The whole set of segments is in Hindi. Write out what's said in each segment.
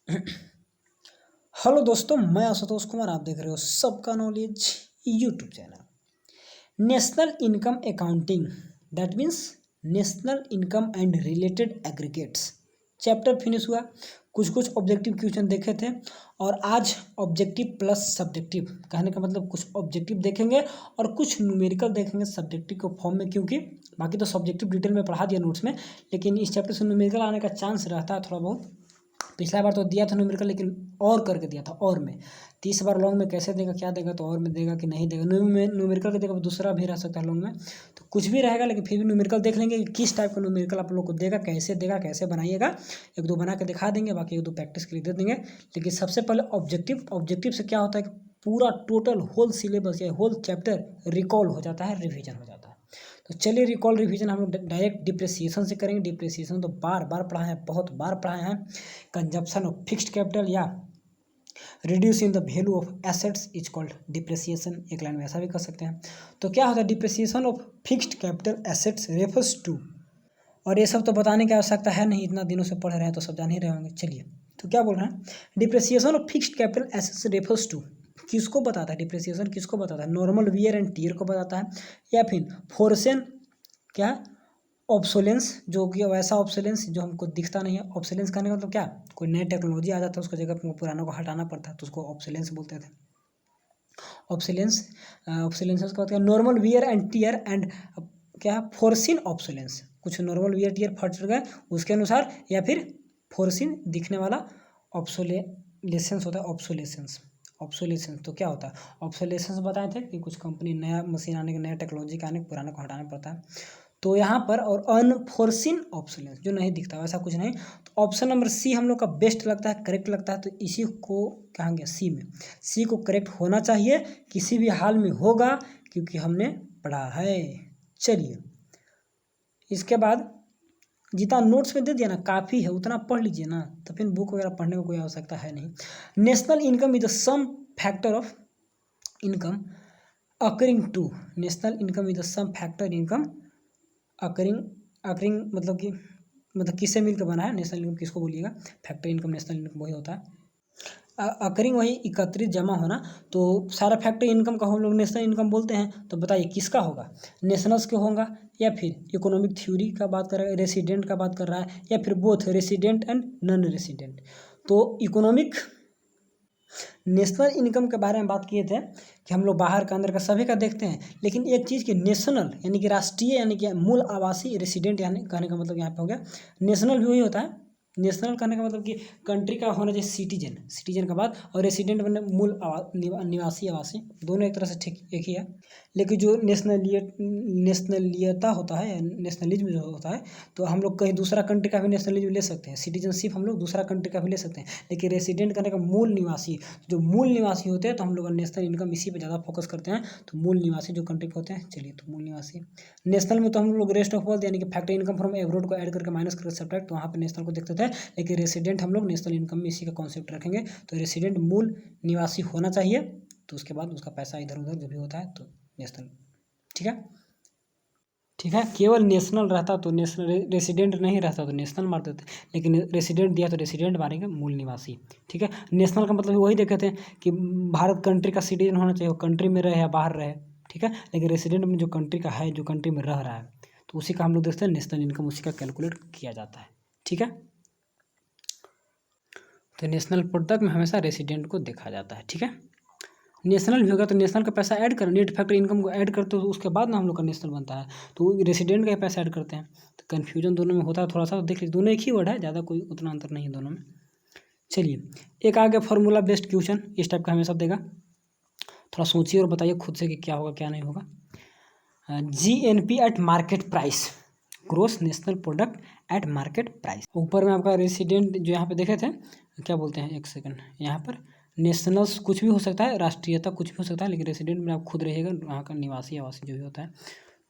हेलो दोस्तों, मैं आशुतोष कुमार। आप देख रहे हो सबका knowledge YouTube channel. National income accounting, that means national income and related aggregates chapter finish हुआ। कुछ ऑब्जेक्टिव क्वेश्चन देखे थे और आज ऑब्जेक्टिव प्लस सब्जेक्टिव, कहने का मतलब कुछ ऑब्जेक्टिव देखेंगे और कुछ न्यूमेरिकल देखेंगे सब्जेक्टिव के फॉर्म में, क्योंकि बाकी तो सब्जेक्टिव डिटेल में पढ़ा दिया नोट्स में, लेकिन इस चैप्टर से न्यूमेरिकल आने का चांस रहता है थोड़ा बहुत। पिछला बार तो दिया था न्यूमेरिकल, लेकिन और करके दिया था और में। 30 बार लॉन्ग में कैसे देगा, क्या देगा, तो और में देगा कि नहीं देगा। न्यूमेरिकल का देगा, दूसरा भी रह सकता है लॉन्ग में, तो कुछ भी रहेगा, लेकिन फिर भी न्यूमेरिकल देख लेंगे कि किस टाइप का न्यूमेरिकल आप लोग को देगा, कैसे बनाइएगा। एक दो बना के दिखा देंगे, बाकी एक दो प्रैक्टिस के लिए दे देंगे। लेकिन सबसे पहले ऑब्जेक्टिव से क्या होता है कि पूरा टोटल होल सिलेबस या होल चैप्टर रिकॉल हो जाता है, रिविजन हो जाता है। तो चलिए रिकॉल रिवीजन हम लोग डायरेक्ट डिप्रिसिएशन से करेंगे। डिप्रिसिएशन तो बार बार पढ़ाए हैं, बहुत बार पढ़ाए हैं। कंजप्शन ऑफ फिक्स्ड कैपिटल या reduce in the value of assets is called depreciation. एक लाइन में ऐसा भी कर सकते हैं। तो क्या होता है depreciation of fixed capital assets refers to, और ये सब तो बताने की आवश्यकता है नहीं, इतना दिनों से पढ़ रहे हैं तो सब जान ही रहे होंगे। चलिए, तो क्या बोल रहे हैं, depreciation of fixed capital assets refers to किसको बताता है, डिप्रिसिएशन किसको बताता है, नॉर्मल वियर एंड टीयर को बताता है, या फिर फोर्सेन क्या ऑब्सोलेंस, जो कि वैसा ऑब्सोलेंस जो हमको दिखता नहीं है। ऑब्सोलेंस करने का मतलब क्या, कोई नई टेक्नोलॉजी आ जाता है उसको जगह पुराना को हटाना पड़ता है, तो उसको ऑब्सोलेंस बोलते थे। ऑब्सोलेंस के बाद क्या, normal wear and tear and क्या फोर्सिन ऑब्सोलेंस, कुछ नॉर्मल वियर टीयर फट गए उसके अनुसार, या फिर फोर्सिन दिखने वाला ऑब्सोलेसेंस होता है। ऑब्सोलेसेंस तो क्या होता है, ऑब्सोलेसेंस बताए थे कि कुछ कंपनी नया मशीन आने के, नया टेक्नोलॉजी का आने के, पुराना को हटाना पड़ता है। तो यहाँ पर और अनफोर्सिन ऑब्सोलेंस जो नहीं दिखता, वैसा कुछ नहीं। तो ऑप्शन नंबर सी हम लोग का बेस्ट लगता है, करेक्ट लगता है। तो इसी को कहेंगे सी में, सी को करेक्ट होना चाहिए, किसी भी हाल में होगा, क्योंकि हमने पढ़ा है। चलिए, इसके बाद जितना नोट्स में दे दिया ना, काफ़ी है, उतना पढ़ लीजिए ना, तो फिर बुक वगैरह पढ़ने की कोई आवश्यकता है नहीं। National income is the sum factor of income accruing to, national income is the sum factor income accruing मतलब किससे मिलकर बना है, नेशनल इनकम किसको बोलिएगा, फैक्टर इनकम नेशनल इनकम वही होता है। अकरिंग वही एकत्रित जमा होना, तो सारा फैक्टर इनकम का हम लोग नेशनल इनकम बोलते हैं। तो बताइए किसका होगा, नेशनल्स के होगा, या फिर इकोनॉमिक थ्योरी का बात कर रहा है, रेसिडेंट का बात कर रहा है, या फिर both resident and non resident. तो इकोनॉमिक नेशनल इनकम के बारे में बात किए थे कि हम लोग बाहर का अंदर का सभी का देखते हैं, लेकिन एक चीज़ की नेशनल यानी कि राष्ट्रीय यानी कि मूल आवासीय, रेसिडेंट यानी कहने का मतलब यहाँ पे हो गया, नेशनल भी वही होता है। नेशनल कहने का मतलब कि कंट्री का होना चाहिए सिटीजन का बात, और रेसिडेंट मतलब मूल निवासी आवासी, दोनों एक तरह से ठीक एक ही है। लेकिन जो नेशनलियता होता है, नेशनलिज्म जो होता है, तो हम लोग कहीं दूसरा कंट्री का भी नेशनलिज्म ले सकते हैं, सिटीजनशिप हम लोग दूसरा कंट्री का भी ले सकते हैं। लेकिन रेसिडेंट करने का मूल निवासी, जो मूल निवासी होते हैं, तो हम लोग नेशनल इनकम इसी पे ज़्यादा फोकस करते हैं। तो मूल निवासी जो कंट्री के होते हैं, चलिए, तो मूल निवासी। नेशनल में तो हम लोग रेस्ट ऑफ वर्ल्ड यानी कि फैक्टर इनकम फ्रॉम एब्रोड को ऐड करके माइनस करके सब्ट्रैक्ट, तो वहाँ पे नेशनल को देखते थे। लेकिन रेसिडेंट हम लोग नेशनल इनकम में इसी का कॉन्सेप्ट रखेंगे। तो रेसिडेंट मूल निवासी होना चाहिए, तो उसके बाद उसका पैसा इधर उधर जो भी होता है तो नेशनल, ठीक है। केवल नेशनल रहता तो नेशनल, रेसिडेंट नहीं रहता तो नेशनल मार देते, लेकिन रेसिडेंट दिया तो रेसिडेंट मारेंगे, मूल निवासी, ठीक है। नेशनल का मतलब वही देखे थे कि भारत कंट्री का सिटीजन होना चाहिए, वो कंट्री में रहे या बाहर रहे, ठीक है। लेकिन रेसिडेंट में जो कंट्री का है, जो कंट्री में रह रहा है, तो उसी का हम लोग देखते हैं नेशनल इनकम, उसी का कैलकुलेट किया जाता है, ठीक है। तो नेशनल प्रोडक्ट में हमेशा रेसिडेंट को देखा जाता है, ठीक है। नेशनल भी होगा तो नेशनल का पैसा ऐड करें, नेट फैक्टर इनकम को ऐड करते हो तो उसके बाद ना हम लोग का नेशनल बनता है, तो रेसिडेंट का ही पैसा ऐड करते हैं। तो कन्फ्यूजन दोनों में होता है थोड़ा सा, देख लीजिए, दोनों एक ही वर्ड है, ज़्यादा कोई उतना अंतर नहीं है दोनों में। चलिए, एक आ गया फार्मूला बेस्ड क्वेश्चन, इस टाइप का हमेशा देगा, थोड़ा सोचिए और बताइए खुद से कि क्या होगा क्या नहीं होगा। GNP at market price, gross national product at market price. ऊपर में आपका रेसिडेंट जो यहाँ पे देखे थे, क्या बोलते हैं, एक सेकंड, यहाँ पर नेशनल्स कुछ भी हो सकता है, राष्ट्रीयता कुछ भी हो सकता है, लेकिन रेसिडेंट में आप खुद रहिएगा, वहाँ का निवासी आवासी जो भी होता है।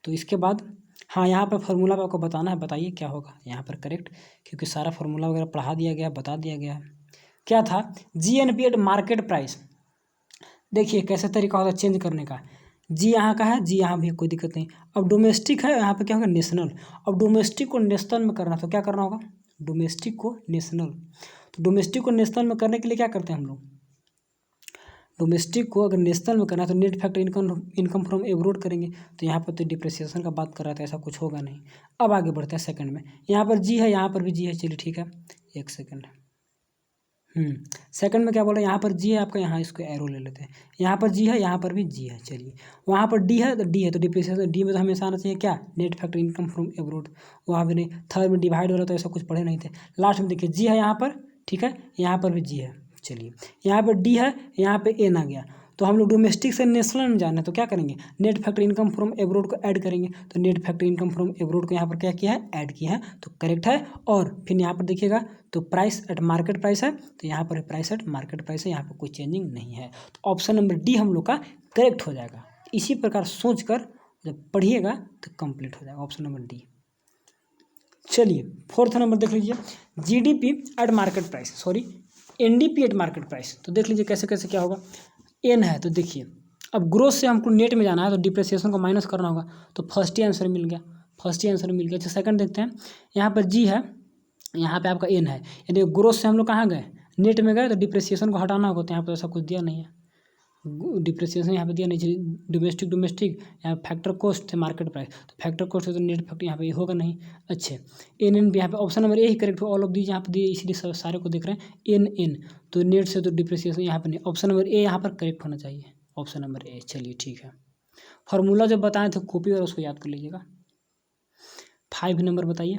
तो इसके बाद हाँ, यहाँ पर फार्मूला आपको बताना है, बताइए क्या होगा यहाँ पर करेक्ट, क्योंकि सारा फार्मूला वगैरह पढ़ा दिया गया, बता दिया गया है। क्या था, GNP एट मार्केट प्राइस। देखिए कैसे तरीका होता है चेंज करने का, जी यहाँ का है, जी यहाँ भी कोई दिक्कत नहीं। अब डोमेस्टिक है, यहाँ पे क्या होगा, नेशनल। अब डोमेस्टिक को नेशनल में करना, तो क्या करना होगा, डोमेस्टिक को नेशनल। तो डोमेस्टिक को नेशनल में करने के लिए क्या करते हैं हम लोग, डोमेस्टिक को अगर नेशनल में करना है तो net factor income from abroad करेंगे। तो यहाँ पर तो डिप्रिसिएशन का बात कर रहा था, ऐसा कुछ होगा नहीं। अब आगे बढ़ते हैं सेकंड में, यहाँ पर जी है, यहाँ पर भी जी है, चलिए ठीक है, एक सेकंड। सेकंड में क्या बोल रहे हैं, यहाँ पर जी है आपका, यहाँ इसको एरो ले लेते हैं, यहाँ पर जी है, यहाँ पर भी जी है, चलिए। वहाँ पर डी है, तो डी है तो डिप्रिसिएशन डी में तो हमेशा आना चाहिए क्या, net factor income from abroad, वहाँ भी नहीं। थर्ड में डिवाइड हो रहा तो ऐसा कुछ पढ़े नहीं थे। लास्ट में देखिए जी है यहाँ पर, ठीक है, यहाँ पर भी जी है, चलिए। यहाँ पर डी है, यहाँ पे एन आ गया, तो हम लोग डोमेस्टिक से नेशनल में जाना है तो क्या करेंगे, net factor income from abroad को ऐड करेंगे। तो net factor income from abroad को यहाँ पर क्या किया है, ऐड किया है, तो करेक्ट है। और फिर यहाँ पर देखिएगा तो प्राइस एट मार्केट प्राइस है, तो यहाँ पर प्राइस एट मार्केट प्राइस है, यहाँ पर कोई चेंजिंग नहीं है। तो ऑप्शन नंबर डी हम लोग का करेक्ट हो जाएगा। इसी प्रकार सोच कर जब पढ़िएगा तो कंप्लीट हो जाएगा ऑप्शन नंबर डी। चलिए फोर्थ नंबर देख लीजिए, GDP at market price, sorry NDP at market price. तो देख लीजिए कैसे कैसे क्या होगा, एन है तो देखिए अब ग्रोथ से हमको नेट में जाना है तो डिप्रिसिएशन को माइनस करना होगा, तो फर्स्ट ही आंसर मिल गया, फर्स्ट ही आंसर मिल गया। अच्छा सेकंड देखते हैं, यहाँ पर जी है, यहाँ पे आपका एन है, यानी ग्रोथ से हम लोग कहाँ गए, नेट में गए, तो डिप्रिसिएशन को हटाना होगा, तो यहाँ पर ऐसा कुछ दिया नहीं है, डिप्रिसिएशन यहाँ पे दिया नहीं, चलिए डोमेस्टिक यहाँ फैक्टर कॉस्ट है मार्केट प्राइस, तो फैक्टर कॉस्ट है तो नेट फैक्टर यहाँ पे होगा नहीं। अच्छे एन भी यहाँ पे option number A he correct हो, ऑल ऑफ दीज यहाँ पे दिए इसीलिए सारे को देख रहे हैं एन, तो नेट से तो डिप्रिसिएशन यहाँ पे नहीं, ऑप्शन नंबर ए यहाँ पर करेक्ट होना चाहिए, ऑप्शन नंबर ए। चलिए ठीक है, फार्मूला जब बताए थे कॉपी और उसको याद कर लीजिएगा। 5 नंबर बताइए,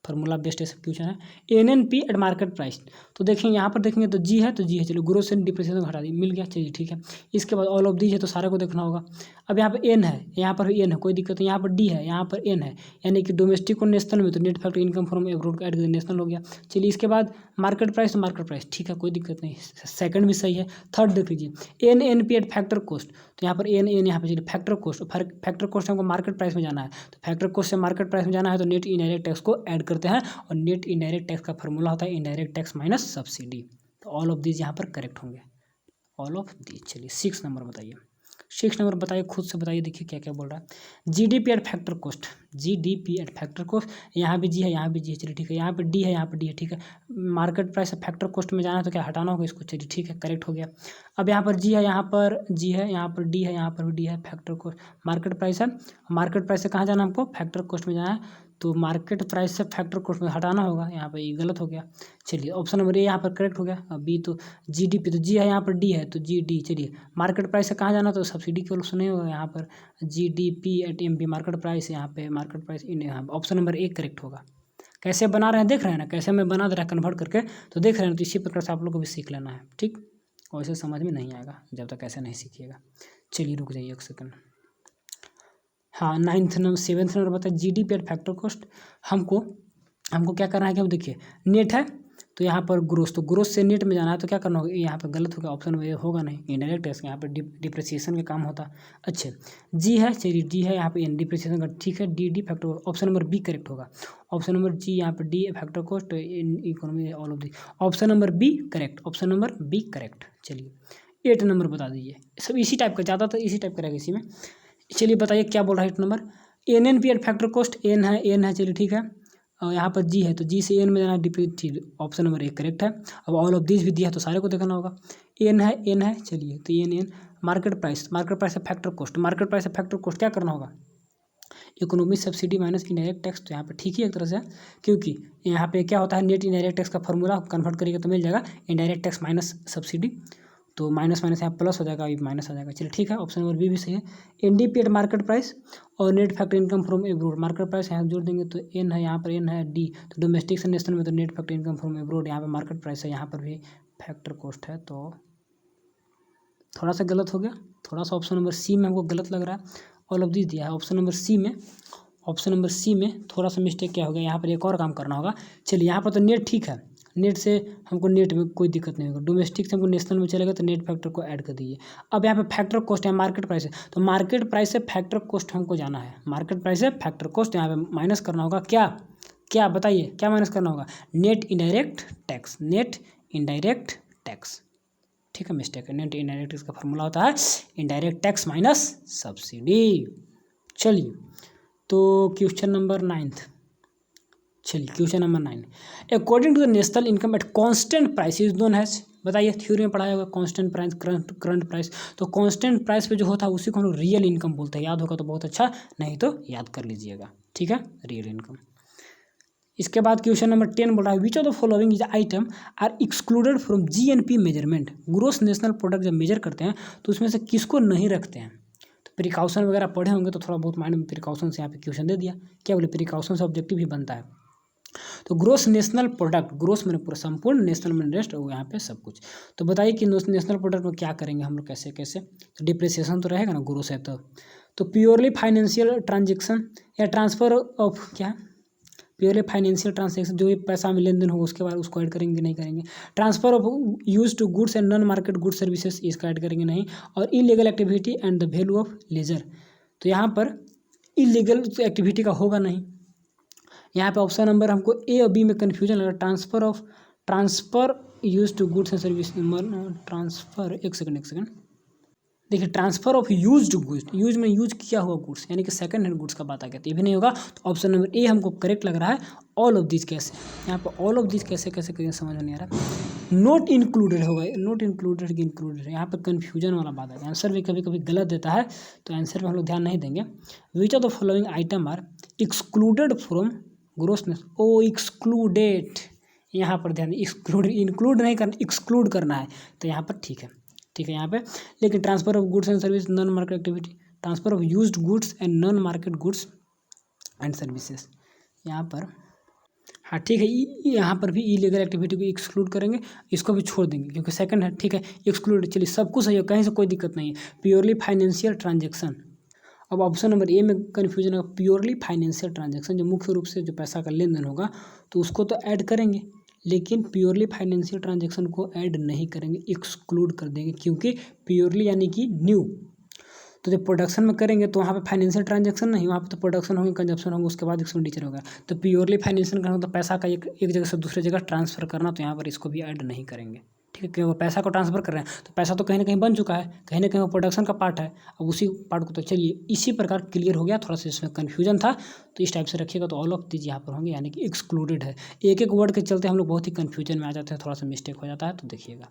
फार्मूला बेस्ट ऐसे क्वेश्चन है, एनएनपी एट मार्केट प्राइस। तो देखेंगे यहाँ पर देखेंगे तो जी है, तो जी है, चलो ग्रोथ से डिप्रिसिएशन हटा दी, मिल गया, चलिए ठीक है। इसके बाद ऑल ऑफ दीज है तो सारे को देखना होगा। अब यहाँ पर एन है, यहाँ पर भी एन है, कोई दिक्कत नहीं, यहाँ पर डी है, यहाँ पर एन है, यानी कि डोमेस्टिक को नेशनल में, तो net factor income from abroad को ऐड कर नेशनल हो गया। चलिए इसके बाद मार्केट प्राइस, तो मार्केट प्राइस ठीक है, कोई दिक्कत नहीं, सेकंड भी सही है। थर्ड देख लीजिए एनएनपी एट फैक्टर कॉस्ट, तो यहाँ पर एन यहाँ पर चलिए फैक्टर कॉस्ट, फैक्टर कॉस्ट हमको मार्केट प्राइस में जाना है, तो फैक्टर कॉस्ट से मार्केट प्राइस में जाना है तो नेट इनडायरेक्ट टैक्स को ऐड करते हैं, और नेट इनडायरेक्ट टैक्स का फॉर्मूला होता है इनडायरेक्ट टैक्स माइनस सब्सिडी। तो ऑल ऑफ दीज यहाँ पर करेक्ट होंगे, ऑल ऑफ दीज। चलिए 6 नंबर बताइए, 6 नंबर बताइए, खुद से बताइए, देखिए क्या क्या बोल रहा है। GDP at factor cost, GDP at factor cost, यहाँ भी जी है, यहाँ भी जी है, चलिए ठीक है, यहाँ पे डी है, यहाँ पे डी है, ठीक है। मार्केट प्राइस से फैक्टर कॉस्ट में जाना है तो क्या हटाना होगा इसको, चलिए ठीक है, करेक्ट हो गया। अब यहाँ पर जी है, यहाँ पर जी है, यहाँ पर डी है, यहाँ पर भी डी है, फैक्टर कॉस्ट मार्केट प्राइस है, मार्केट प्राइस से कहाँ जाना है हमको, फैक्टर कॉस्ट में जाना है, तो मार्केट प्राइस से फैक्टर कॉस्ट में हटाना होगा, यहाँ पे ये गलत हो गया। चलिए ऑप्शन नंबर ए यहाँ पर करेक्ट हो गया। अब बी तो जीडीपी, तो जी है, यहाँ पर डी है, तो जी डी, चलिए मार्केट प्राइस से कहाँ जाना, तो सब्सिडी केवल सुने होगा, यहाँ पर GDP at MP market price, यहाँ पे मार्केट प्राइस इन, यहाँ ऑप्शन नंबर ए करेक्ट होगा। कैसे बना रहे हैं देख रहे हैं ना, कैसे मैं बना दे रहा है कन्वर्ट करके, तो देख रहे हैं, तो इसी प्रकार से आप लोग को भी सीख लेना है, ठीक। वैसे समझ में नहीं आएगा जब तक ऐसे नहीं सीखिएगा। चलिए रुक जाइए एक सेकंड। हाँ 7th नंबर बताए जीडीपी एट फैक्टर कॉस्ट, हमको क्या करना है कि हम देखिए नेट है, तो यहाँ पर ग्रोथ, तो ग्रोथ से नेट में जाना है तो क्या करना होगा, यहाँ पर गलत हो गया, ऑप्शन में होगा नहीं, इनडायरेक्ट टैक्स यहाँ पर डिप्रिसिएशन का काम होता। अच्छा जी है, चलिए डी है, यहाँ पे एन डिप्रिसिएशन का, ठीक है, D D factor, option number B correct होगा, ऑप्शन नंबर जी, यहाँ पर D factor cost in economy all of the, option number B correct, option number B correct. चलिए 8 नंबर बता दीजिए, सब इसी टाइप का, ज़्यादातर इसी टाइप का रहेगा इसी में। चलिए बताइए क्या बोल रहा है 8 number, N N P at factor cost, N है, चलिए ठीक है, और यहाँ पर जी है, तो जी से एन में जाना डिप्री, ऑप्शन नंबर एक करेक्ट है। अब ऑल ऑफ दिस भी दिया है तो सारे को देखना होगा, एन है, चलिए तो एन मार्केट प्राइस से फैक्टर कॉस्ट, मार्केट प्राइस से फैक्टर कॉस्ट क्या करना होगा, economic subsidy minus indirect tax, तो यहाँ पे ठीक ही एक तरह से, क्योंकि यहाँ पे क्या होता है नेट इनडायरेक्ट टैक्स का फॉर्मूला कन्वर्ट करिएगा तो मिल जाएगा इनडायरेक्ट टैक्स माइनस सब्सिडी, तो माइनस यहाँ प्लस हो जाएगा, अभी माइनस आ जाएगा। चलिए ठीक है, ऑप्शन नंबर बी भी सही है। एनडीपी एट मार्केट प्राइस और net factor income from abroad, market price यहाँ जोड़ देंगे तो एन है, यहाँ पर एन है, डी तो डोमेस्टिक से नेशनल में, तो net factor income from abroad, यहाँ पर मार्केट प्राइस है, यहाँ पर भी फैक्टर कॉस्ट है, तो थोड़ा सा गलत हो गया, थोड़ा सा ऑप्शन नंबर सी में हमको गलत लग रहा है, ऑल ऑफ दिस दिया है, ऑप्शन नंबर सी में थोड़ा सा मिस्टेक क्या हो गया, यहाँ पर एक और काम करना होगा। चलिए यहाँ पर तो नेट ठीक है, नेट से हमको नेट में कोई दिक्कत नहीं होगा, डोमेस्टिक से हमको नेशनल में चलेगा तो नेट फैक्टर को ऐड कर दीजिए। अब यहाँ पे फैक्टर कॉस्ट है, मार्केट प्राइस है, तो मार्केट प्राइस से फैक्टर कॉस्ट हमको जाना है, मार्केट प्राइस से फैक्टर कॉस्ट यहाँ पे माइनस करना होगा, क्या बताइए क्या माइनस करना होगा, नेट इनडायरेक्ट टैक्स, ठीक है, मिस्टेक है, नेट इनडायरेक्ट टैक्स का फॉर्मूला होता है इनडायरेक्ट टैक्स माइनस सब्सिडी। चलिए तो क्वेश्चन नंबर 9, चलिए question number 9, according to the national income at constant price is known has, बताइए थ्योरी में पढ़ाया होगा कांस्टेंट प्राइस, करंट प्राइस, तो कांस्टेंट प्राइस पे जो होता है उसी को हम लोग रियल इनकम बोलते हैं। याद होगा तो बहुत अच्छा, नहीं तो याद कर लीजिएगा, ठीक है, रियल इनकम। इसके बाद क्वेश्चन नंबर 10 बोल रहा है which of the following is item are excluded from GNP measurement, gross national product जब मेजर करते हैं तो उसमें से किसको नहीं रखते हैं। तो प्रिकॉशन वगैरह पढ़े होंगे तो थोड़ा बहुत माइंड में प्रिकॉशन से यहाँ पे क्वेश्चन दे दिया, क्या बोले प्रिकॉशन से ऑब्जेक्टिव भी बनता है। तो ग्रोस नेशनल प्रोडक्ट, ग्रोस मैंने पूरा संपूर्ण, नेशनल मैंने रेस्ट, और यहाँ पे सब कुछ। तो बताइए कि नेशनल प्रोडक्ट में क्या करेंगे हम लोग, कैसे कैसे, तो डिप्रिसिएशन तो रहेगा ना, ग्रोस है तो प्योरली फाइनेंशियल ट्रांजेक्शन या ट्रांसफर ऑफ क्या, प्योरली फाइनेंशियल ट्रांजेक्शन, जो भी पैसा में लेन देन होगा उसके बाद उसको ऐड करेंगे नहीं करेंगे। Transfer of use to goods and non market good services, इसका ऐड करेंगे नहीं। और illegal activity and the value of leisure, तो यहाँ पर इलीगल एक्टिविटी का होगा नहीं। यहाँ पे ऑप्शन नंबर हमको ए और बी में कन्फ्यूजन लगा, transfer use to goods and service, transfer, एक सेकंड देखिए, transfer of used goods, use में यूज किया हुआ गुड्स यानी कि सेकंड हैंड गुड्स का बात आ गया, तो ये भी नहीं होगा। तो ऑप्शन नंबर ए हमको करेक्ट लग रहा है। ऑल ऑफ दिस कैसे, यहाँ पर ऑल ऑफ दिस कैसे कैसे करेंगे समझ में नहीं आ रहा। नोट इंक्लूडेड होगा, नोट इंक्लूडेड की इंक्लूडेड है, यहाँ पर कन्फ्यूजन वाला बात है। आंसर भी कभी कभी गलत देता है, तो आंसर में हम लोग ध्यान नहीं देंगे। Which of the following item are excluded from grossness, oh excluded, यहाँ पर ध्यान, एक्सक्लूड, इंक्लूड नहीं करना, एक्सक्लूड करना है, तो यहाँ पर ठीक है यहाँ पे। लेकिन transfer of goods and service non market activity, transfer of used goods and non market goods and services, यहाँ पर हाँ ठीक है, यहाँ पर भी इलीगल एक्टिविटी को एक्सक्लूड करेंगे, इसको भी छोड़ देंगे क्योंकि सेकंड है, ठीक है, एक्सक्लूड, चलिए सब कुछ सही है, कहीं से कोई दिक्कत नहीं है। प्योरली फाइनेंशियल ट्रांजेक्शन, अब ऑप्शन नंबर ए में कन्फ्यूजन है, प्योरली फाइनेंशियल ट्रांजेक्शन जो मुख्य रूप से जो पैसा का लेन देन होगा तो उसको तो ऐड करेंगे, लेकिन प्योरली फाइनेंशियल ट्रांजेक्शन को ऐड नहीं करेंगे, एक्सक्लूड कर देंगे, क्योंकि प्योरली यानी कि न्यू, तो जब प्रोडक्शन में करेंगे तो वहाँ पे फाइनेंशियल ट्रांजेक्शन नहीं, वहाँ पे तो प्रोडक्शन होंगे, कंजप्शन होंगे, उसके बाद एक्सपेंडिचर होगा। तो प्योरली फाइनेंशियल करना तो पैसा का एक जगह से दूसरी जगह ट्रांसफर करना, तो यहाँ पर इसको भी ऐड नहीं करेंगे, ठीक है, क्योंकि पैसा को ट्रांसफर कर रहे हैं तो पैसा तो कहीं ना कहीं बन चुका है, कहीं ना कहीं वो प्रोडक्शन का पार्ट है, अब उसी पार्ट को, तो चलिए इसी प्रकार क्लियर हो गया। थोड़ा सा इसमें कन्फ्यूजन था तो इस टाइप से रखिएगा, तो ऑल ऑफ दीज यहाँ पर होंगे, यानी कि एक्सक्लूडेड है। एक एक वर्ड के चलते हम लोग बहुत ही कन्फ्यूजन में आ जाते हैं, थोड़ा सा मिस्टेक हो जाता है, तो देखिएगा।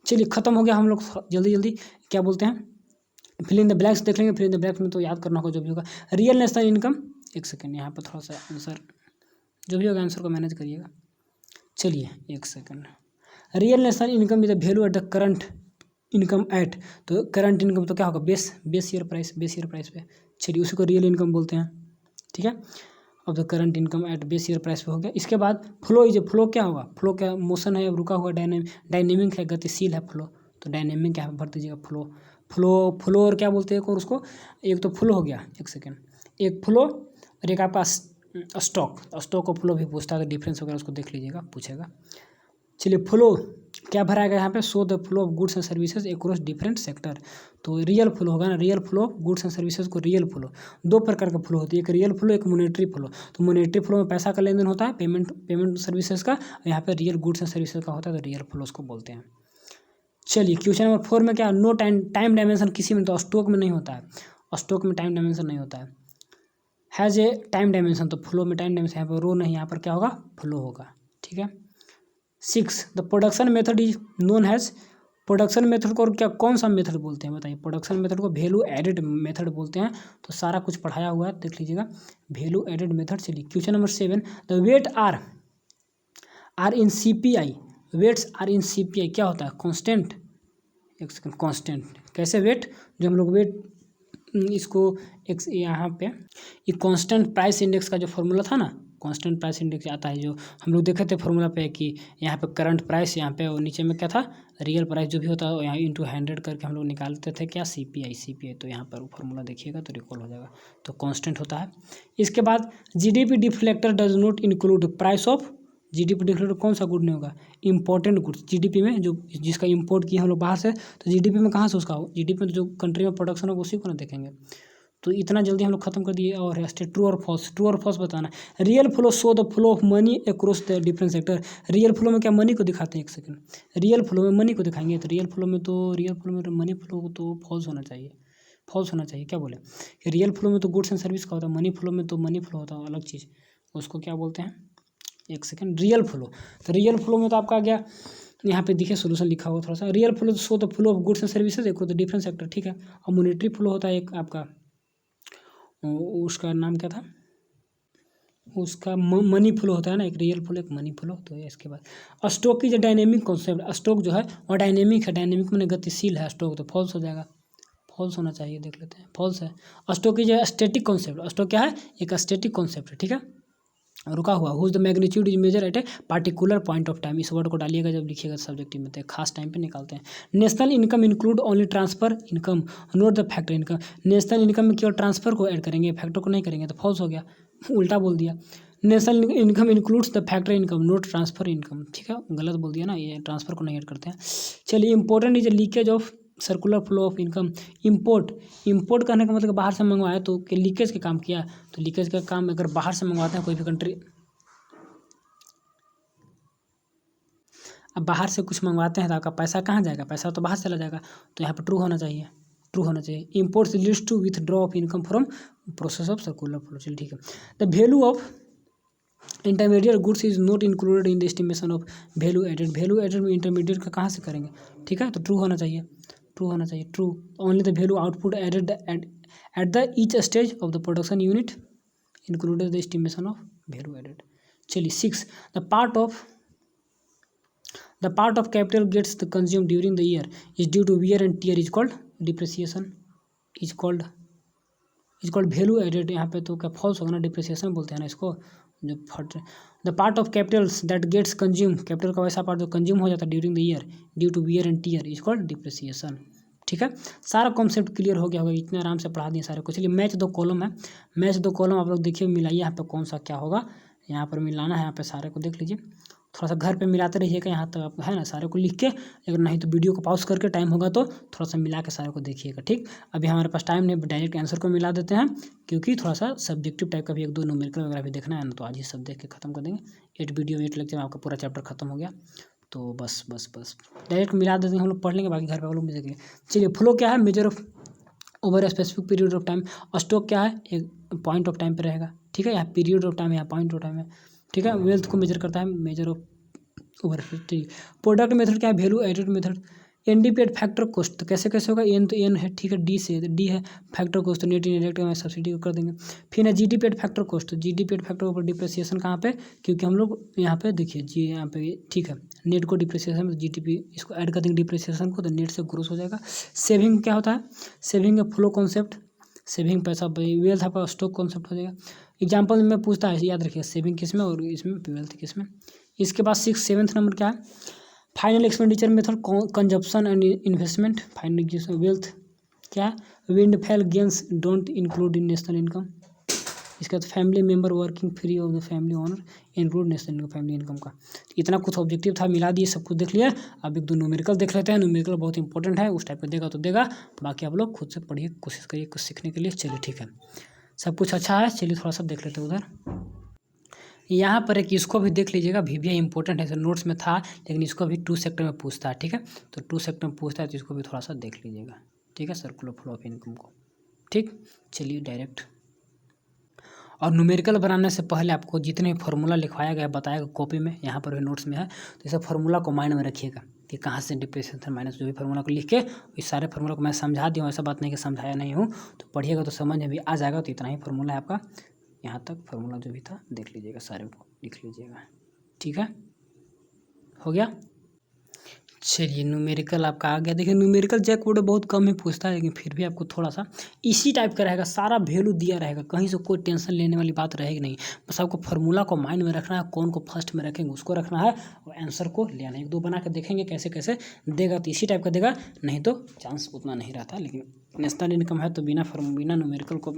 चलिए खत्म हो गया, हम लोग जल्दी जल्दी क्या बोलते हैं, फिल इन द ब्लैंक्स देख लेंगे। फिल इन द ब्लैंक्स में तो याद करना होगा जो भी होगा। रियल नेशनल इनकम, एक सेकेंड यहाँ पर थोड़ा सा आंसर जो भी होगा आंसर को मैनेज करिएगा। चलिए एक second, real national income is the value at the current income eight, तो करंट इनकम तो क्या होगा, बेस ईयर प्राइस पे, चलिए उसी को रियल इनकम बोलते हैं, ठीक है। अब the current income eight base year price पे हो गया। इसके बाद फ्लो इज, फ्लो क्या होगा, फ्लो क्या मोशन है, रुका हुआ, डायनेमिक है, गतिशील है फ्लो, तो डायनेमिक क्या भर दीजिएगा, फ्लो और क्या बोलते हैं और उसको, एक तो फ्लो हो गया, एक सेकेंड, एक फ्लो और एक आपका स्टॉक और फ्लो भी पूछता है, डिफरेंस वगैरह उसको देख लीजिएगा, पूछेगा। चलिए फ्लो क्या भराएगा यहाँ पे, so the flow of goods and services across different sector, तो रियल फ्लो होगा ना, real flow of goods and services को रियल फ्लो, दो प्रकार का फ्लो होती है, एक रियल फ्लो, एक मॉनेटरी फ्लो। तो मॉनेटरी फ्लो में पैसा का लेन देन होता है, पेमेंट सर्विसेज का, यहाँ पे रियल गुड्स एंड सर्विसेज का होता है, तो रियल फ्लो उसको बोलते हैं। चलिए क्वेश्चन नंबर 4 में क्या, नो टाइम डायमेंशन किसी में, तो स्टॉक में नहीं होता है, स्टॉक में टाइम डायमेंशन नहीं होता है, हैज़ ए टाइम डायमेंशन, तो फ्लो में टाइम डायमेंशन, यहाँ पर रो नहीं, यहाँ पर क्या होगा, फ्लो होगा, ठीक है। 6 the production method is known has, production method को और क्या कौन सा मेथड बोलते हैं, बताइए। प्रोडक्शन मेथड को वैल्यू एडेड मेथड बोलते हैं, तो सारा कुछ पढ़ाया हुआ है, देख लीजिएगा, वैल्यू एडेड मेथड। चलिए question number 7 the weight are in CPI, weights are in CPI क्या होता है, कांस्टेंट, एक सेकंड, कांस्टेंट कैसे, वेट जो हम लोग वेट इसको एक यहाँ पे ये कांस्टेंट प्राइस इंडेक्स का जो फॉर्मूला था ना, कांस्टेंट प्राइस इंडेक्स आता है जो हम लोग देखे थे फॉर्मूला पे, कि यहाँ पे करंट प्राइस, यहाँ पे और नीचे में क्या था, रियल प्राइस जो भी होता है यहाँ इंटू 100 करके हम लोग निकालते थे क्या, CPI, तो यहाँ पर फॉर्मूला देखिएगा तो रिकॉल हो जाएगा, तो कांस्टेंट होता है। इसके बाद GDP deflector does not include price of, GDP deflector कौन सा गुड नहीं होगा, इंपॉर्टेंट गुड्स, GDP में जो जिसका इंपोर्ट किया हम लोग बाहर से, तो GDP में कहाँ से उसका हो, GDP में तो जो कंट्री में प्रोडक्शन होगा उसी को ना देखेंगे। तो इतना जल्दी हम लोग खत्म कर दिए, और ट्रू और फॉल्स बताना। Real flow show the flow of money across the different sector, real flow में क्या मनी को दिखाते हैं, एक सेकंड, रियल फ्लो में मनी को दिखाएंगे, तो रियल फ्लो में मनी फ्लो तो फॉल्स होना चाहिए, क्या बोले, रियल फ्लो में तो गुड्स एंड सर्विस का होता है, मनी फ्लो में तो मनी फ्लो होता है अलग चीज़, उसको क्या बोलते हैं, एक सेकेंड, रियल फ्लो। तो रियल फ्लो में तो आपका आ गया, यहाँ पे देखिए सोल्यूशन लिखा हुआ थोड़ा सा। Real flow so the flow of goods and services, एक होता है डिफरेंट सेक्टर, ठीक है। और मॉनेटरी फ्लो होता है एक आपका, उसका नाम क्या था, उसका मनी फ्लो होता है ना, एक रियल फ्लो एक मनी फ्लो। तो इसके बाद स्टॉक की जो डायनेमिक कॉन्सेप्ट, स्टॉक जो है वो डायनेमिक है, डायनेमिक मैंने गतिशील है स्टॉक, तो फॉल्स हो जाएगा, फॉल्स होना चाहिए, देख लेते हैं, फॉल्स है। स्टॉक की जो स्टैटिक कॉन्सेप्ट, स्टॉक क्या है, एक स्टैटिक कॉन्सेप्ट है, ठीक है, रुका हुआ। Whose the magnitude is measure at a particular point of time, इस वर्ड को डालिएगा जब लिखिएगा सब्जेक्टिव में, तो खास टाइम पे निकालते हैं। National income include only transfer income, note the factor income. National income में केवल ट्रांसफर को ऐड करेंगे, फैक्टर को नहीं करेंगे, तो फॉल्स हो गया, उल्टा बोल दिया। National income includes the factor income, note transfer income, ठीक है, गलत बोल दिया ना, ये ट्रांसफर को नहीं ऐड करते हैं। चलिए, important is leakage of circular flow of income. Import करने का मतलब बाहर से मंगवाया तो लीकेज का काम किया, तो लीकेज का काम अगर बाहर से मंगवाते हैं कोई भी कंट्री, अब बाहर से कुछ मंगवाते हैं तो आपका पैसा कहाँ जाएगा, पैसा तो बाहर चला जाएगा, तो यहाँ पर ट्रू होना चाहिए, ट्रू होना चाहिए। Imports leads to withdraw of income from process of circular flow, चलिए ठीक है। The value of intermediate goods is not included in the estimation of value added. Value added में इंटरमीडिएट का कहाँ से करेंगे, ठीक है, तो ट्रू होना चाहिए, ट्रू होना चाहिए, true. Only the value output added at the each stage of the production unit included the estimation of value added. चलिए 6, the part of capital gets the consumed during the year is due to wear and tear is called depreciation, is called value added। यहाँ पे तो क्या फॉल्स होगा ना, डिप्रिसिएशन बोलते हैं ना इसको, जो फट। The part of capitals that gets consume, capital का वैसा पार्ट जो कंज्यूम हो जाता है during the year due to wear and tear is called depreciation, ठीक है। सारा कॉन्सेप्ट क्लियर हो गया होगा, इतने आराम से पढ़ा दिए सारे को। चलिए, मैच दो कॉलम है, मैच दो कॉलम आप लोग देखिए, मिलाइए यहाँ पे कौन सा क्या होगा, यहाँ पर मिलाना है, यहाँ पे सारे को देख लीजिए, थोड़ा सा घर पे मिलाते रहिएगा, यहाँ तक आप है ना सारे को लिख के, अगर नहीं तो वीडियो को पॉज करके टाइम होगा तो थोड़ा सा मिला के सारे को देखिएगा, ठीक। अभी हमारे पास टाइम नहीं, डायरेक्ट आंसर को मिला देते हैं, क्योंकि थोड़ा सा सब्जेक्टिव टाइप का भी एक दो न्यूमेरिकल वगैरह भी देखना है ना, तो आज ही सब देख के खत्म कर देंगे। 8 वीडियो 8 लेक्चर में आपका पूरा चैप्टर खत्म हो गया, तो बस बस बस डायरेक्ट मिला देते हैं, हम लोग पढ़ लेंगे, बाकी घर पर हम लोग देखेंगे। चलिए, फ्लो क्या है, measure of over specific period of time. Stock क्या है, एक पॉइंट ऑफ टाइम पे रहेगा, ठीक है, यहाँ पीरियड ऑफ टाइम है, यहाँ पॉइंट ऑफ टाइम है, ठीक है। वेल्थ को मेजर करता है, मेजर ऑफ ओवर, ठीक। प्रोडक्ट मेथड क्या है, value added method. NDP at factor cost, तो कैसे कैसे होगा, एन तो एन है, ठीक है, डी से डी है, फैक्टर कॉस्ट तो नेट इनडायरेक्ट में सब्सिडी को कर देंगे। फिर है जीडीपी एट फैक्टर कॉस्ट, तो जीडीपी एट फैक्टर ऊपर डिप्रिसिएशन कहाँ पे, क्योंकि हम लोग यहाँ पे देखिए जी, यहाँ पे ठीक है, नेट को डिप्रिसिएशन में जीडीपी इसको ऐड कर देंगे डिप्रिसिएशन को, तो नेट से ग्रोस हो जाएगा। सेविंग क्या होता है, सेविंग का फ्लो कॉन्सेप्ट, सेविंग पैसा, वेल्थ आपका स्टॉक कॉन्सेप्ट हो जाएगा। एग्जाम्पल में पूछता है, याद रखिए, सेविंग किस में और इसमें वेल्थ किस में। इसके बाद 7th नंबर क्या है, final expenditure method, consumption and investment. Final wealth क्या है, windfall gains don't include in national income. इसके बाद family member working free of the family owner include national income, family income का। इतना कुछ ऑब्जेक्टिव था, मिला दिए, सब कुछ देख लिया। अब एक दो न्यूमेरिकल देख लेते हैं, न्यूमेरिकल बहुत इंपॉर्टेंट है, उस टाइप का देगा तो देगा, बाकी आप लोग खुद से पढ़िए, कोशिश करिए कुछ सीखने के लिए। चलिए ठीक है, सब कुछ अच्छा है। चलिए थोड़ा सा देख लेते हैं उधर, यहाँ पर एक इसको भी देख लीजिएगा, VBI इंपॉर्टेंट है, नोट्स में था, लेकिन इसको भी 2 सेक्टर में पूछता है, ठीक है, तो 2 सेक्टर में पूछता है, तो इसको भी थोड़ा सा देख लीजिएगा, ठीक है, सर्कुलर फ्लो ऑफ इनकम को, ठीक। चलिए डायरेक्ट, और न्यूमेरिकल बनाने से पहले आपको जितने फार्मूला लिखवाया गया बताया गया कॉपी में, यहाँ पर भी नोट्स में है, तो इस फार्मूला को माइंड में रखिएगा कि कहाँ से डिप्रिसिएशन माइनस, जो भी फार्मूला को लिख के, इस सारे फार्मूला को मैं समझा दिया हूँ, ऐसा बात नहीं कि समझाया नहीं हूँ, तो पढ़िएगा तो समझ में भी आ जाएगा। तो इतना ही फार्मूला है आपका, यहाँ तक फार्मूला जो भी था देख लीजिएगा, सारे को लिख लीजिएगा, ठीक है, हो गया। चलिए, न्यूमेरिकल आपका आ गया। देखिए, न्यूमेरिकल जैक बोर्ड बहुत कम ही पूछता है, लेकिन फिर भी आपको थोड़ा सा इसी टाइप का रहेगा, सारा वैल्यू दिया रहेगा, कहीं से कोई टेंशन लेने वाली बात रहेगी नहीं, बस आपको फार्मूला को माइंड में रखना है, कौन को फर्स्ट में रखेंगे उसको रखना है, और आंसर को लेना है। 1-2 बना के देखेंगे कैसे कैसे देगा, तो इसी टाइप का देगा, नहीं तो चांस उतना नहीं रहता। लेकिन नेशनल इनकम है तो बिना न्यूमेरिकल को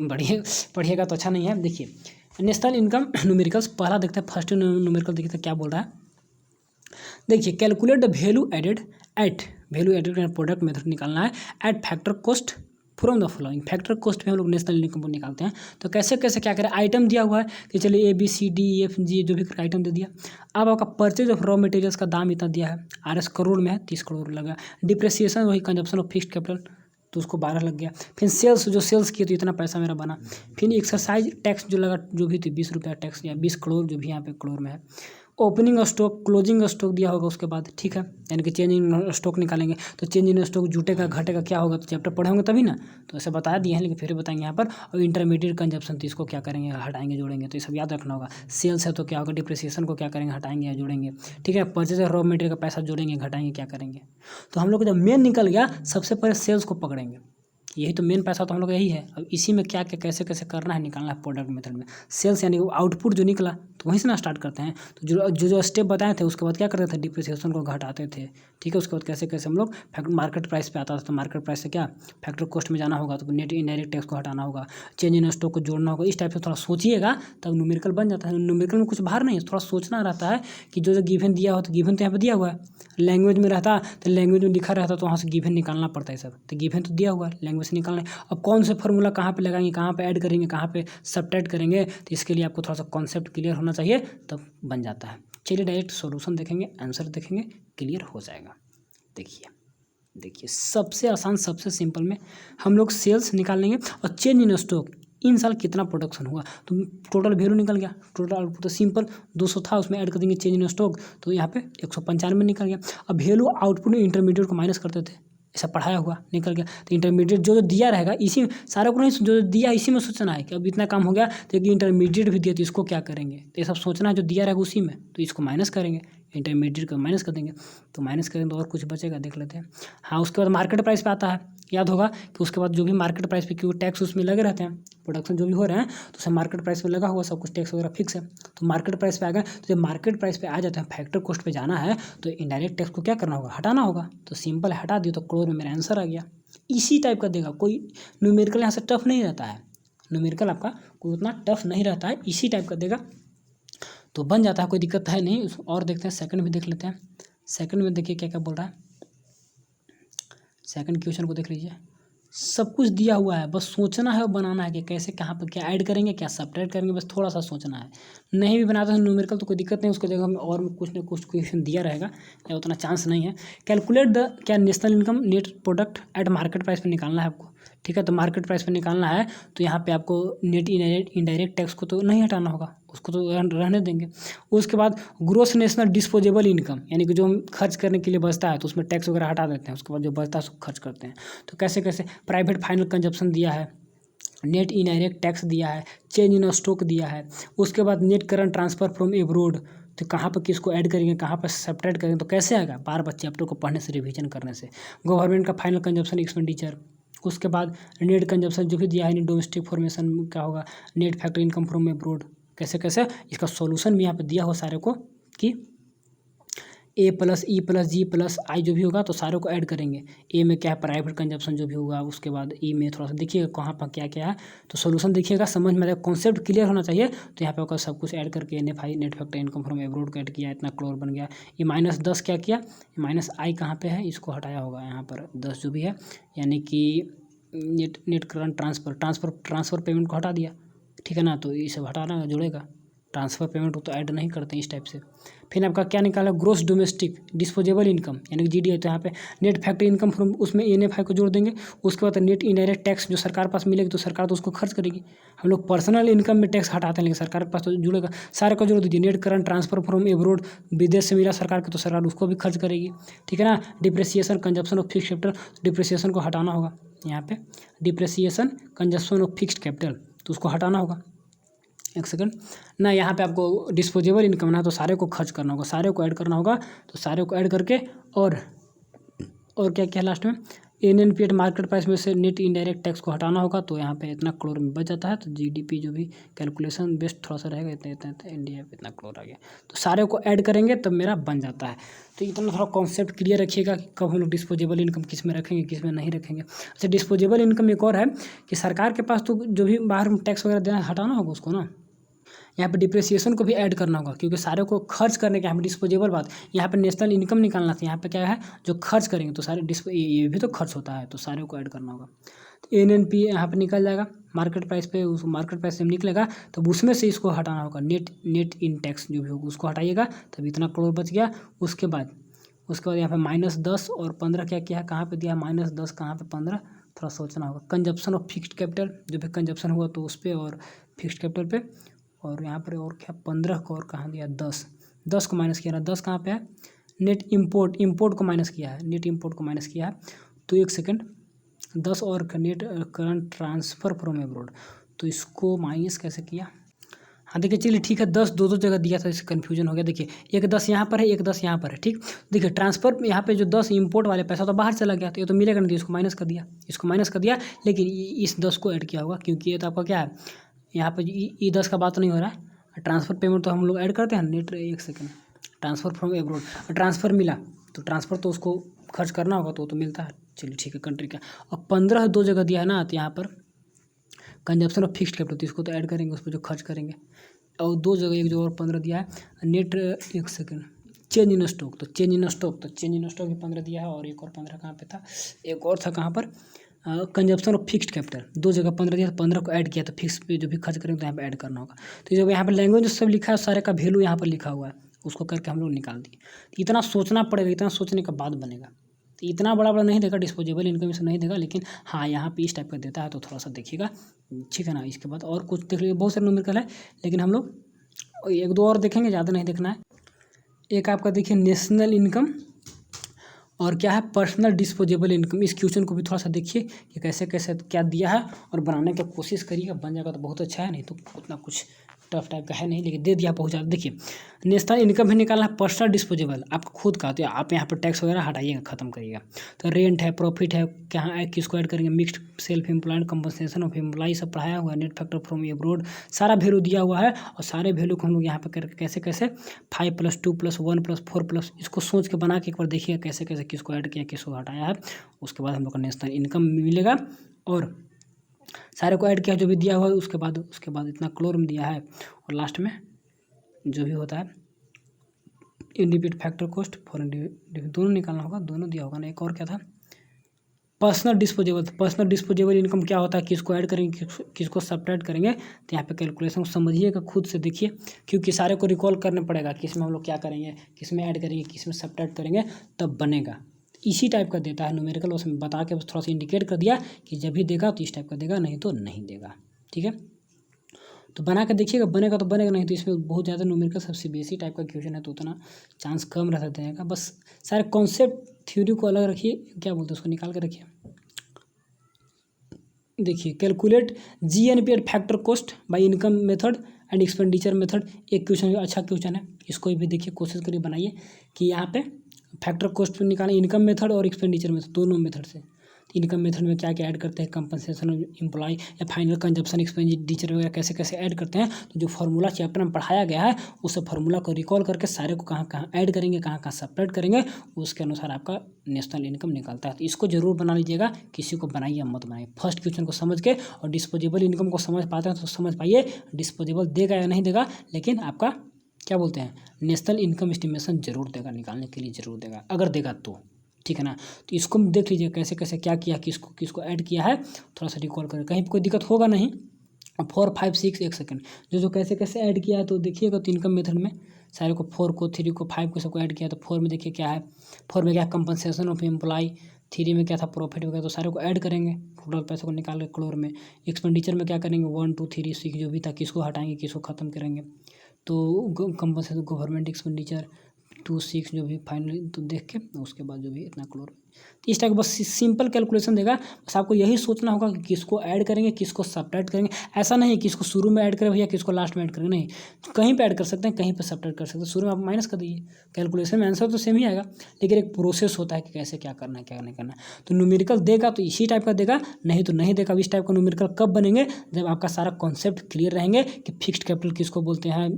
पढ़िएगा तो अच्छा नहीं है। देखिए, नेशनल इनकम न्यूमेरिकल्स पहला देखते हैं, फर्स्ट न्यूमेरिकल देखते हैं क्या बोल रहा है। देखिए, calculate the value added at, value added product method निकालना है, at factor cost from the following. Factor cost में हम लोग नेशनल इनकम को निकालते हैं, तो कैसे कैसे क्या करें, आइटम दिया हुआ है कि चलिए ABCDEFG जो भी आइटम दे दिया। अब आपका परचेज ऑफ रॉ मटेरियल्स का दाम इतना दिया है, RS करोड़ में है, 30 करोड़ लगा। डिप्रिसिएशन वही कंजप्शन ऑफ फिक्स्ड कैपिटल, तो उसको 12 लग गया। फिर सेल्स, जो सेल्स किए तो इतना पैसा मेरा बना। फिर एक्सरसाइज टैक्स जो लगा, जो भी थी 20 रुपया टैक्स या 20 करोड़ जो भी यहाँ पे करोड़ में है। ओपनिंग स्टॉक, क्लोजिंग स्टॉक दिया होगा उसके बाद, ठीक है, यानी कि चेंज इन स्टॉक निकालेंगे। तो चेंज इन स्टॉक जुटेगा घटेगा क्या होगा, तो चैप्टर पढ़े होंगे तभी ना, तो ऐसे बता दिए हैं, लेकिन फिर बताएंगे यहाँ पर। और इंटरमीडिएट कंजप्शन, तो इसको क्या करेंगे, हटाएंगे जोड़ेंगे, तो ये सब याद रखना होगा। सेल्स है तो क्या होगा, डिप्रिसिएशन को क्या करेंगे, हटाएंगे या जोड़ेंगे, ठीक है। परचेज रॉ मटेरियल का पैसा जोड़ेंगे घटाएंगे क्या करेंगे। तो हम लोग जब मेन निकल गया, सबसे पहले सेल्स को पकड़ेंगे, यही तो मेन पैसा तो हम लोग यही है। अब इसी में क्या क्या कैसे कैसे करना है, निकालना है प्रोडक्ट मेथड में। सेल्स यानी आउटपुट जो निकला, तो वहीं से ना स्टार्ट करते हैं। तो जो स्टेप बताए थे, उसके बाद क्या करते थे, डिप्रिसिएशन को घटाते थे, ठीक है। उसके बाद कैसे कैसे हम लोग मार्केट प्राइस पे आता था, तो मार्केट प्राइस से क्या फैक्टर कॉस्ट में जाना होगा, तो नेट इनडायरेक्ट टैक्स को हटाना होगा, चेंज इन स्टॉक को जोड़ना होगा। इस टाइप से थोड़ा सोचिएगा, तब न्यूमेरिकल बन जाता है। न्यूमेरिकल में कुछ बाहर नहीं है, थोड़ा सोचना रहता है कि जो गिवन दिया हो, तो गिवन तो यहाँ पे दिया हुआ है। लैंग्वेज में रहता तो लैंग्वेज में लिखा रहता, तो वहाँ से गिवन निकालना पड़ता है सब, तो गिवन तो दिया हुआ है, लैंग्वेज से निकालना है। अब कौन से फार्मूला कहाँ पे लगाएंगे, कहाँ पे ऐड करेंगे, कहाँ पे सब्ट्रैक्ट करेंगे, तो इसके लिए आपको थोड़ा सा कॉन्सेप्ट क्लियर होना चाहिए, तब बन जाता है। चलिए डायरेक्ट सॉल्यूशन देखेंगे, आंसर देखेंगे, क्लियर हो जाएगा। देखिए सबसे आसान सबसे सिंपल में हम लोग सेल्स निकाल लेंगे और चेंज इन स्टॉक, इन साल कितना प्रोडक्शन हुआ, तो टोटल वैल्यू निकल गया। टोटल आउटपुट तो सिंपल 200 था, उसमें ऐड कर देंगे चेंज इन स्टॉक, तो यहाँ पे 195 निकल गया। अब वैल्यू आउटपुट में इंटरमीडिएट को माइनस करते थे, ऐसा पढ़ाया हुआ निकल गया। तो इंटरमीडिएट जो दिया रहेगा, इसी सारे को नहीं, जो दिया इसी में सोचना है कि अब इतना काम हो गया, तो इंटरमीडिएट भी दिया, तो इसको क्या करेंगे, तो ये सब सोचना है। जो दिया रहेगा उसी में, तो इसको माइनस करेंगे, इंटरमीडिएट को माइनस कर देंगे, तो माइनस करेंगे तो और कुछ बचेगा, देख लेते हैं। हाँ, उसके बाद मार्केट प्राइस पे आता है, याद होगा कि उसके बाद जो भी मार्केट प्राइस पे, क्योंकि टैक्स उसमें लगे रहते हैं, प्रोडक्शन जो भी हो रहे हैं, तो उसे मार्केट प्राइस पे लगा हुआ सब कुछ, टैक्स वगैरह फिक्स है। तो मार्केट प्राइस पे आ गए, तो जब मार्केट प्राइस पे आ जाते हैं, फैक्टर कॉस्ट पे जाना है, तो इनडायरेक्ट टैक्स को क्या करना होगा, हटाना होगा। तो सिंपल हटा दिया, तो करोड़ में मेरा आंसर आ गया। इसी टाइप का देगा, कोई न्यूमेरिकल यहाँ से टफ नहीं रहता है, न्यूमेरिकल आपका कोई उतना टफ नहीं रहता है, इसी टाइप का देगा तो बन जाता है, कोई दिक्कत है नहीं। और देखते हैं सेकंड भी देख लेते हैं। सेकंड में देखिए क्या क्या बोल रहा है, सेकंड क्वेश्चन को देख लीजिए। सब कुछ दिया हुआ है, बस सोचना है और बनाना है कि कैसे कहाँ पर क्या ऐड करेंगे, क्या सब्ट्रैक्ट करेंगे, बस थोड़ा सा सोचना है। नहीं भी बनाते हैं न्यूमेरिकल तो कोई दिक्कत नहीं, उसको जगह में और कुछ न कुछ क्वेश्चन दिया रहेगा, या उतना चांस नहीं है। कैलकुलेट द, क्या national income net product at market price पर निकालना है आपको, ठीक है। तो मार्केट प्राइस पे निकालना है, तो यहाँ पे आपको नेट इनडायरेक्ट टैक्स को तो नहीं हटाना होगा, उसको तो रहने देंगे। उसके बाद ग्रोस नेशनल डिस्पोजेबल इनकम, यानी कि जो हम खर्च करने के लिए बचता है, तो उसमें टैक्स वगैरह हटा देते हैं, उसके बाद जो बचता है उसको खर्च करते हैं। तो कैसे कैसे, प्राइवेट फाइनल कंजप्शन दिया है, नेट इनडायरेक्ट टैक्स दिया है, चेंज इन स्टॉक दिया है, उसके बाद net current transfer from abroad, तो कहाँ पर किसको ऐड करेंगे, कहाँ पर सब्ट्रैक्ट करेंगे, तो कैसे आएगा, बार बार चैप्टर को पढ़ने से, रिवीजन करने से। गवर्नमेंट का फाइनल कंजप्शन एक्सपेंडिचर, उसके बाद नेट कंजप्शन जो भी दिया है, डोमेस्टिक फॉर्मेशन क्या होगा, net factor income from abroad, कैसे कैसे, इसका सॉल्यूशन भी यहाँ पे दिया हो सारे को, कि ए प्लस ई प्लस जी प्लस आई जो भी होगा, तो सारे को ऐड करेंगे। ए में क्या है, प्राइवेट कंजप्शन जो भी होगा, उसके बाद ई में थोड़ा सा देखिएगा कहाँ पर क्या क्या है, तो सॉल्यूशन देखिएगा, समझ में आएगा, कॉन्सेप्ट क्लियर होना चाहिए। तो यहाँ पे होगा सब कुछ ऐड करके, NFI net factor income from abroad को ऐड किया, इतना करोड़ बन गया। ये -10 क्या किया, माइनस आई कहाँ पे है, इसको हटाया होगा, यहाँ पर 10 जो भी है, यानी कि नेट करंट ट्रांसफ़र पेमेंट को हटा दिया, ठीक है ना। तो ये सब हटाना जुड़ेगा, ट्रांसफ़र पेमेंट को तो ऐड नहीं करते हैं इस टाइप से। फिर आपका क्या निकाला, ग्रोस डोमेस्टिक डिस्पोजेबल इनकम, यानी कि GDI, तो यहाँ पे नेट फैक्टर इनकम फ्रॉम, उसमें NFI को जोड़ देंगे। उसके बाद नेट इनडायरेक्ट टैक्स जो सरकार पास मिलेगी, तो सरकार तो उसको खर्च करेगी। हम लोग पर्सनल इनकम में टैक्स हटाते हैं, लेकिन सरकार के पास तो जुड़ेगा, सारे को जोड़ दीजिए। Net current transfer from abroad, विदेश से मिला सरकार के, तो सरकार उसको भी खर्च करेगी, ठीक है ना। Depreciation consumption of fix capital, depreciation को हटाना होगा, यहाँ पे depreciation consumption of fixed capital, तो उसको हटाना होगा। एक सेकंड ना, यहाँ पे आपको डिस्पोजेबल इनकम ना, तो सारे को खर्च करना होगा, सारे को ऐड करना होगा, तो सारे को ऐड करके और क्या क्या लास्ट में, NNP एट मार्केट प्राइस में से नेट इनडायरेक्ट टैक्स को हटाना होगा, तो यहाँ पे इतना करोड़ में बच जाता है। तो GDP जो भी कैलकुलेशन बेस्ट थोड़ा सा रहेगा, इतना इतना इतना, इंडिया पे इतना करोड़ आ गया, तो सारे को ऐड करेंगे तब मेरा बन जाता है। तो इतना थोड़ा कॉन्सेप्ट क्लियर रखिएगा कि कब हम लोग डिस्पोजेबल इनकम किस में रखेंगे, किस में नहीं रखेंगे। अच्छा, डिस्पोजेबल इनकम एक और है कि सरकार के पास तो जो भी बाहर टैक्स वगैरह देना, हटाना होगा उसको ना, यहाँ पे डिप्रिसिएशन को भी ऐड करना होगा, क्योंकि सारे को खर्च करने के, यहाँ पे डिस्पोजेबल बात, यहाँ पे नेशनल इनकम निकालना था, यहाँ पे क्या है, जो खर्च करेंगे, तो सारे ये भी तो खर्च होता है, तो सारे को ऐड करना होगा। तो NNP यहाँ पे निकल जाएगा मार्केट प्राइस पे, उस मार्केट प्राइस से निकलेगा, तब उसमें से इसको हटाना होगा, नेट इन टैक्स जो भी होगा उसको हटाइएगा, तब इतना करोड़ बच गया। उसके बाद यहाँ पे -10 और 15 क्या किया है, कहाँ पे दिया है, -10 कहाँ पे 15, थोड़ा सोचना होगा। कंजप्शन ऑफ फिक्स्ड कैपिटल, जो भी कंजप्शन हुआ तो उस पर और फिक्स्ड कैपिटल पे, और यहाँ पर और क्या 15 को और कहाँ दिया 10 को माइनस किया ना, 10 कहाँ पे है, नेट इम्पोर्ट को माइनस किया है, नेट इम्पोर्ट को माइनस किया है। तो एक सेकंड, 10 और net current transfer from abroad, तो इसको माइनस कैसे किया। हाँ देखिए चलिए ठीक है, 10 दो जगह दिया था, इससे कन्फ्यूजन हो गया। देखिए एक 10 यहाँ पर है, एक 10 यहाँ पर है, ठीक। देखिए ट्रांसफर यहाँ पे जो 10 इंपोर्ट वाले पैसा तो बाहर चला गया, तो ये तो मिलेगा नहीं, इसको माइनस कर दिया, लेकिन इस 10 को ऐड किया होगा, क्योंकि ये तो आपका क्या है, यहाँ पर ये 10 का बात नहीं हो रहा है। ट्रांसफ़र पेमेंट तो हम लोग ऐड करते हैं नेट, एक second, transfer from abroad, transfer मिला तो ट्रांसफ़र तो उसको खर्च करना होगा, तो मिलता है। चलिए ठीक है, कंट्री का। और 15 दो जगह दिया है ना, तो यहाँ पर कंजप्शन ऑफ फिक्स्ड कैपिटल, तो इसको तो ऐड करेंगे उस पर जो खर्च करेंगे। और दो जगह एक जो और 15 दिया है नेट, एक सेकेंड, चेंज इन स्टॉक, तो चेंज इन स्टॉक भी 15 दिया है, और एक और 15 कहाँ पे था, एक और था कहाँ पर, कंजप्शन ऑफ फिक्स्ड कैपिटल, दो जगह 15 दिया, तो 15 को ऐड किया, तो फिक्स पे जो भी खर्च करेंगे तो यहाँ पे ऐड करना होगा। तो जो यहाँ पर लैंग्वेज जो सब लिखा है सारे का वैल्यू यहाँ पर लिखा हुआ है, उसको करके हम लोग निकाल दिए। तो इतना सोचना पड़ेगा, इतना सोचने के बाद बनेगा। तो इतना बड़ा नहीं देगा, डिस्पोजेबल इनकम से नहीं देगा, लेकिन हाँ यहाँ पे इस टाइप का देता है, तो थोड़ा सा देखिएगा, ठीक है ना। इसके बाद और कुछ देख लीजिए, बहुत सारे न्यूमेरिकल है, लेकिन हम लोग एक दो और देखेंगे, ज़्यादा नहीं देखना है। एक आपका देखिए नेशनल इनकम, और क्या है पर्सनल डिस्पोजेबल इनकम। इस क्वेश्चन को भी थोड़ा सा देखिए कि कैसे कैसे क्या दिया है, और बनाने की कोशिश करिएगा, बन जाएगा तो बहुत अच्छा है, नहीं तो उतना कुछ टफ टाइप का है नहीं, लेकिन दे दिया बहुत ज़्यादा। देखिए नेशनल इनकम भी निकालना है, पर्सनल डिस्पोजेबल आपका खुद का, तो आप यहाँ पर टैक्स वगैरह हटाइएगा, खत्म करिएगा। तो रेंट है, प्रॉफिट है, क्या किसको ऐड करेंगे, mixed self employed, compensation of employ, सब पढ़ाया हुआ है, नेट फैक्टर फ्रॉम एब्रोड, सारा वैल्यू दिया हुआ है। और सारे वैल्यू को हम लोग यहाँ पर कैसे कैसे 5 + 2 + 1 + 4 इसको सोच के बना के एक बार देखिएगा कैसे कैसे किसको ऐड किया, किसको हटाया है। उसके बाद हम लोग का नेशनल इनकम मिलेगा, और सारे को ऐड किया जो भी दिया हुआ है, उसके बाद इतना क्लोरम दिया है, और लास्ट में जो भी होता है इंडिपेंडेंट फैक्टर कॉस्ट फॉर दोनों निकालना होगा, दोनों दिया होगा ना। एक और क्या था, पर्सनल डिस्पोजेबल इनकम क्या होता है, किसको ऐड करेंगे, किसको सब्ट्रैक्ट करेंगे। तो यहाँ पे कैलकुलेशन समझिएगा, खुद से देखिए, क्योंकि सारे को रिकॉल करना पड़ेगा, किस में हम लोग क्या करेंगे, किस में ऐड करेंगे, किस में सब्ट्रैक्ट करेंगे, तब बनेगा। इसी टाइप का देता है न्यूमेरिकल, उसमें बता के थोड़ा सा इंडिकेट कर दिया कि जब भी देगा तो इस टाइप का देगा, नहीं तो नहीं देगा, ठीक है। तो बना के देखिएगा, बनेगा तो बनेगा, नहीं तो इसमें बहुत ज़्यादा न्यूमेरिकल सबसे बेसिक टाइप का क्वेश्चन है, तो उतना चांस कम रहता देने का। बस सारे कॉन्सेप्ट थ्योरी को अलग रखिए, क्या बोलते हैं उसको निकाल के रखिए। देखिए calculate GNP eight factor cost by income method and expenditure method, एक क्वेश्चन अच्छा क्वेश्चन है, इसको भी देखिए, कोशिश करिए बनाइए कि यहाँ पे फैक्टर कॉस्ट निकालें इनकम मेथड और एक्सपेंडिचर मेथड, दोनों मेथड से। इनकम मेथड में क्या क्या ऐड करते हैं, कंपनसेशन एम्प्लॉय या फाइनल कंजप्शन एक्सपेंडिचर वगैरह कैसे कैसे ऐड करते हैं। तो जो फार्मूला चैप्टर में पढ़ाया गया है, उस फार्मूला को रिकॉल करके सारे को कहाँ कहाँ ऐड करेंगे, कहाँ कहाँ सब्ट्रैक्ट करेंगे, उसके अनुसार आपका नेशनल इनकम निकलता है। तो इसको जरूर बना लीजिएगा, किसी को बनाइए मत बनाइए, फर्स्ट क्वेश्चन को समझ के। और डिस्पोजेबल इनकम को समझ पाते हैं तो समझ पाइए, डिस्पोजेबल देगा या नहीं देगा, लेकिन आपका क्या बोलते हैं नेशनल इनकम एस्टिमेशन जरूर देगा, निकालने के लिए जरूर देगा, अगर देगा तो, ठीक है ना। तो इसको देख लीजिए कैसे कैसे क्या किया, किसको किसको ऐड किया है, थोड़ा सा रिकॉल करें, कहीं कोई दिक्कत होगा नहीं। 4 5 6 एक सेकंड, जो कैसे कैसे ऐड किया है तो देखिएगा। तो इनकम मेथड में सारे को 4 को 3 को 5 को सबको ऐड किया, तो 4 में देखिए क्या है, 4 में क्या है कंपनसेशन ऑफ एम्प्लॉय, 3 में क्या था प्रॉफिट वगैरह, तो सारे को ऐड करेंगे, टोटल पैसे को निकाल के करोड़ में। एक्सपेंडिचर में क्या करेंगे 1 2 3 6 जो भी था, किसको हटाएंगे, किसको ख़त्म करेंगे। तो कंपनसेशन गवर्नमेंट एक्सपेंडिचर 2 6 जो भी फाइनली, तो देख के उसके बाद जो भी इतना करोड़, इस टाइप बस सिंपल कैलकुलेशन देगा। बस आपको यही सोचना होगा कि किसको ऐड करेंगे, किसको सब्ट्रैक्ट करेंगे। ऐसा नहीं है किसको शुरू में ऐड करें भैया, किसको लास्ट में ऐड करेंगे, नहीं, कहीं पे ऐड कर सकते हैं, कहीं पे सब्ट्रैक्ट कर सकते हैं। शुरू में आप माइनस कर दीजिए, कैलकुलेशन में आंसर तो सेम ही आएगा, लेकिन एक प्रोसेस होता है कि कैसे क्या करना है, क्या नहीं करना है। तो न्यूमेरिकल देगा तो इसी टाइप का देगा, नहीं तो नहीं देगा। इस टाइप का न्यूमेरिकल कब बनेंगे, जब आपका सारा कॉन्सेप्ट क्लियर रहेंगे कि फिक्स्ड कैपिटल किसको बोलते हैं,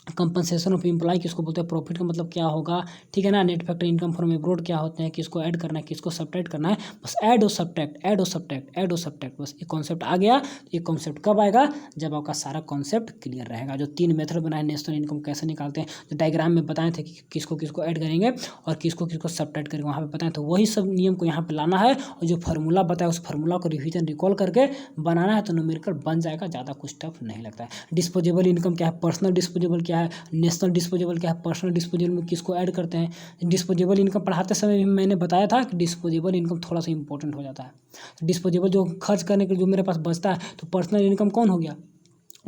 कंपनसेशन ऑफ एम्प्लॉय किसको बोलते हैं, प्रॉफिट का मतलब क्या होगा, ठीक है ना, net factor income from abroad क्या होते हैं, किसको ऐड करना है, किसको सब्ट्रैक्ट करना है। बस ऐड और सब्ट्रैक्ट, बस ये कॉन्सेप्ट आ गया। ये कॉन्सेप्ट कब आएगा, जब आपका सारा कॉन्सेप्ट क्लियर रहेगा। जो 3 मेथड बनाए नेशनल इनकम कैसे निकालते हैं, जो डायग्राम में बताए थे कि किसको किसको ऐड करेंगे और किसको किसको सब्ट्रैक्ट करेंगे, वहाँ पे बताएं, तो वही सब नियम को यहाँ पे लाना है। और जो फार्मूला बताया उस फार्मूला को रिवीजन रिकॉल करके बनाना है, तो न्यूमेरिकल बन जाएगा, ज़्यादा कुछ टफ नहीं लगता है। डिस्पोजेबल इनकम क्या है, पर्सनल डिस्पोजेबल क्या क्या है, नेशनल डिस्पोजेबल क्या है, पर्सनल डिस्पोजेबल में किसको ऐड करते हैं। डिस्पोजेबल इनकम पढ़ाते समय भी मैंने बताया था कि डिस्पोजेबल इनकम थोड़ा सा इंपॉर्टेंट हो जाता है। डिस्पोजेबल जो खर्च करने के जो मेरे पास बचता है, तो पर्सनल इनकम कौन हो गया,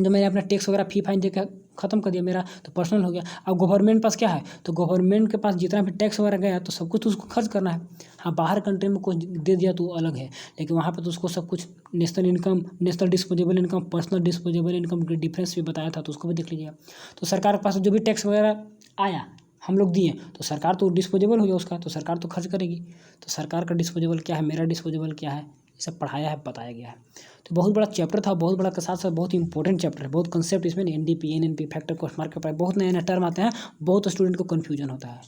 जो मैंने अपना टैक्स वगैरह फी फाइन देकर खत्म कर दिया मेरा, तो पर्सनल हो गया। अब गवर्नमेंट पास क्या है, तो गवर्नमेंट के पास जितना भी टैक्स वगैरह गया तो सब कुछ तो उसको खर्च करना है। हाँ, बाहर कंट्री में कुछ दे दिया तो अलग है, लेकिन वहाँ पे तो उसको सब कुछ national income, national disposable income, personal disposable income के डिफरेंस भी बताया था, तो उसको भी देख लीजिएगा। तो सरकार के पास जो भी टैक्स वगैरह आया हम लोग दिए, तो सरकार तो डिस्पोजेबल हो गया उसका, तो सरकार तो खर्च करेगी। तो सरकार का डिस्पोजेबल क्या है, मेरा डिस्पोजेबल क्या है, ये सब पढ़ाया है, बताया गया है। तो बहुत बड़ा चैप्टर था, बहुत बड़ा के साथ साथ बहुत इंपॉर्टेंट चैप्टर है, बहुत कंसेप्ट इसमें NDP, NNP, factor, cost market price, बहुत नए नए टर्म आते हैं, बहुत स्टूडेंट को कन्फ्यूजन होता है।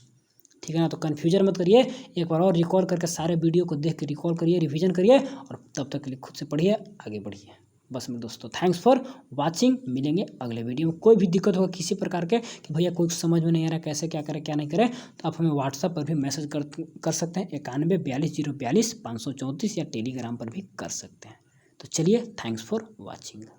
ठीक है ना, तो कन्फ्यूजन मत करिए, एक बार और रिकॉल करके सारे वीडियो को देख के रिकॉल करिए, रिवीजन करिए, और तब तक के लिए खुद से पढ़िए, आगे बढ़िए। बस मेरे दोस्तों, थैंक्स फॉर वाचिंग। मिलेंगे अगले वीडियो में। कोई भी दिक्कत होगा किसी प्रकार के कि भैया कोई समझ में नहीं आ रहा कैसे क्या करें क्या नहीं करें, तो आप हमें व्हाट्सएप पर भी मैसेज कर सकते हैं 91 42 042 534, या टेलीग्राम पर भी कर सकते हैं। तो चलिए, थैंक्स फॉर वाचिंग।